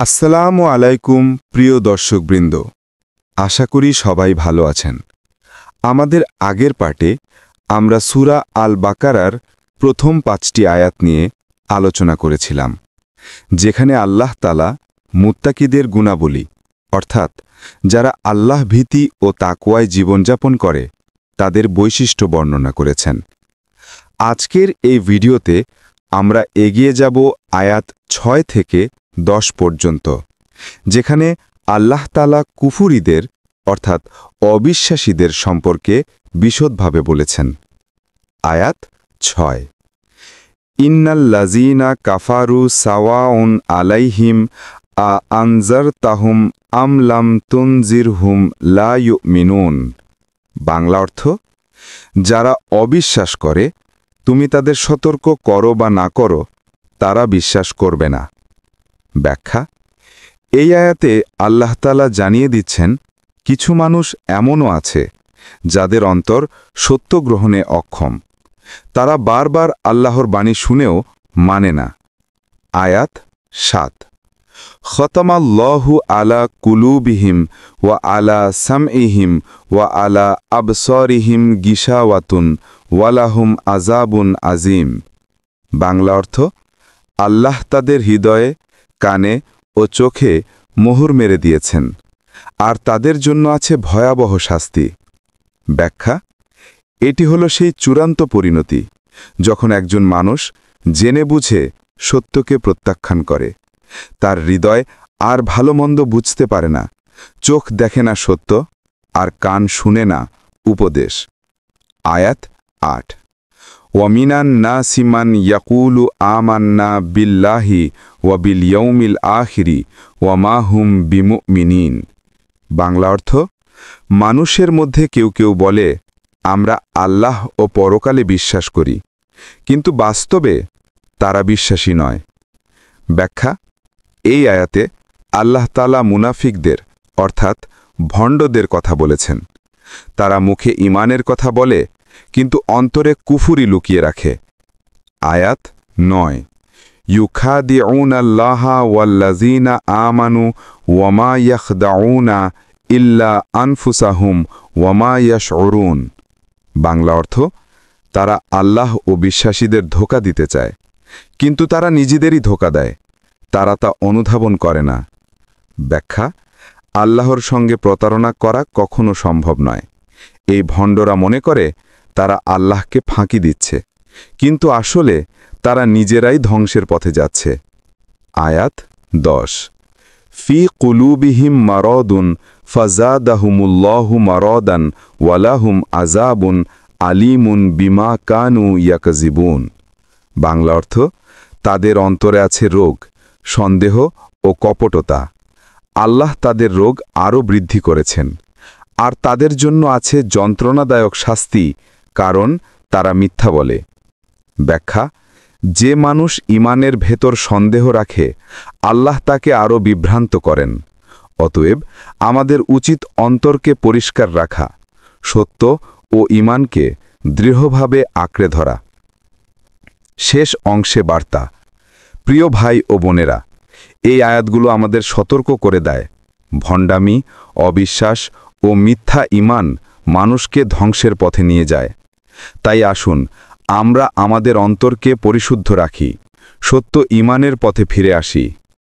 আসসালামু আলাইকুম প্রিয় দর্শকবৃন্দ, আশা করি সবাই ভালো আছেন। আমাদের আগের পার্টে আমরা সূরা আল বাকারার প্রথম ৫টি আয়াত নিয়ে আলোচনা করেছিলাম, যেখানে আল্লাহ তাআলা মুত্তাকিদের গুণাবলী অর্থাৎ যারা আল্লাহ ভীতি ও তাকওয়ায় জীবনযাপন করে তাদের বৈশিষ্ট্য বর্ণনা করেছেন। আজকের এই ভিডিওতে আমরা এগিয়ে যাব আয়াত ৬ থেকে ১০ পর্যন্ত, যেখানে আল্লাহ তাআলা কুফুরীদের অর্থাৎ অবিশ্বাসীদের সম্পর্কে বিশদভাবে বলেছেন। আয়াত ৬, ইন্নাল্লাযীনা কাফারু সাওয়াউন আলাইহিম আ আনজারতাহুম আম লাম তুনজিরহুম লা ইউমিনুন। বাংলা অর্থ, যারা অবিশ্বাস করে তুমি তাদের সতর্ক করো বা না করো, তারা বিশ্বাস করবে না। ব্যাখ্যা: এই আয়াতে আল্লাহ তাআলা জানিয়ে দিচ্ছেন, কিছু মানুষ এমনও আছে যাদের অন্তর সত্য গ্রহণে অক্ষম, তারা বারবার আল্লাহর বাণী শুনেও মানে না। আয়াত ৭, খতামাল্লাহু আলা কুলুবিহিম ওয়া আলা সামইহিম ওয়া আলা আবসারিহিম গিশাওয়াতুন ওয়ালাহুম আযাবুন আযীম। বাংলা অর্থ, আল্লাহ তাদের হৃদয়ে, কানে ও চোখে মোহর মেরে দিয়েছেন, আর তাদের জন্য আছে ভয়াবহ শাস্তি। ব্যাখ্যা: এটি হলো সেই চূড়ান্ত পরিণতি, যখন একজন মানুষ জেনে বুঝে সত্যকে প্রত্যাখ্যান করে। তার হৃদয় আর ভালো মন্দ বুঝতে পারে না, চোখ দেখে না সত্য, আর কান শুনে না উপদেশ। আয়াত ৮, ওয়ামিনান নাসি মান ইয়াকুলু আমান্না বিল্লাহি ওয়া বিল ইয়াউমিল আখিরি ওয়া মা হুম বিমুমিনিন। বাংলা অর্থ, মানুষের মধ্যে কেউ কেউ বলে আমরা আল্লাহ ও পরকালে বিশ্বাস করি, কিন্তু বাস্তবে তারা বিশ্বাসী নয়। ব্যাখ্যা: এই আয়াতে আল্লাহ তাআলা মুনাফিকদের অর্থাৎ ভণ্ডদের কথা বলেছেন। তারা মুখে ঈমানের কথা বলে, কিন্তু অন্তরে কুফুরি লুকিয়ে রাখে। আয়াত ৯, ইউখাদিউনাল্লাহা ওয়াল্লাযীনা আমানু ওয়া মা ইয়াখদাউনা ইল্লা আনফুসাহুম ওয়া মা ইয়াশউরুন। বাংলা অর্থ, তারা আল্লাহ ও বিশ্বাসীদের ধোঁকা দিতে চায়, কিন্তু তারা নিজেদেরই ধোঁকা দেয়, তারা তা অনুধাবন করে না। ব্যাখ্যা: আল্লাহর সঙ্গে প্রতারণা করা কখনো সম্ভব নয়। এই ভণ্ডরা মনে করে তারা আল্লাহকে ফাঁকি দিচ্ছে, কিন্তু আসলে তারা নিজেরাই ধ্বংসের পথে যাচ্ছে। আয়াত ১০, ফি কুলুবিহিম মারাদুন ফাযাদাহুমুল্লাহু মারাদান ওয়ালাহুম আযাবুন আলীমুন বিমা কানু ইয়াকযিবুন। বাংলা অর্থ, তাদের অন্তরে আছে রোগ, সন্দেহ ও কপটতা। আল্লাহ তাদের রোগ আরও বৃদ্ধি করেছেন, আর তাদের জন্য আছে যন্ত্রণাদায়ক শাস্তি, কারণ তারা মিথ্যা বলে। ব্যাখ্যা: যে মানুষ ঈমানের ভেতর সন্দেহ রাখে, আল্লাহ তাকে আরও বিভ্রান্ত করেন। অতএব আমাদের উচিত অন্তরকে পরিষ্কার রাখা, সত্য ও ঈমানকে দৃঢ়ভাবে আঁকড়ে ধরা। শেষ অংশে বার্তা: প্রিয় ভাই ও বোনেরা, এই আয়াতগুলো আমাদের সতর্ক করে দেয়, ভণ্ডামি, অবিশ্বাস ও মিথ্যা ঈমান মানুষকে ধ্বংসের পথে নিয়ে যায়। তাই আসুন আমরা আমাদের অন্তরকে পরিশুদ্ধ রাখি, সত্য ঈমানের পথে ফিরে আসি।